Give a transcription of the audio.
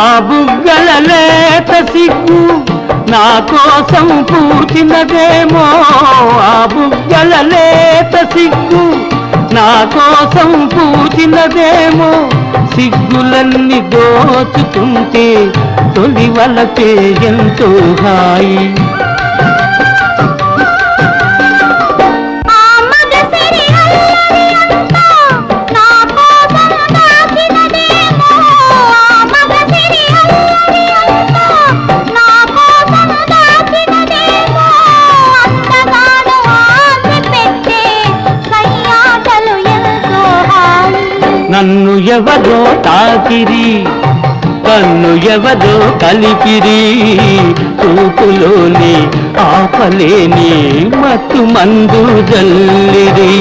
ఆ బుగ్గల లేత సిగ్గు నా కోసం పూచినదేమో, ఆ బుగ్గల లేత సిగ్గు నా కోసం పూచినదేమో, సిగ్గులన్నీ దోచుతుంటే తొలి వలపే ఎంతో హాయి. నన్ను ఎవరో తాకిరి, కన్ను ఎవరో కలిపిరి, చూపులోని ఆపలేని మత్తు మందు జల్లిరి.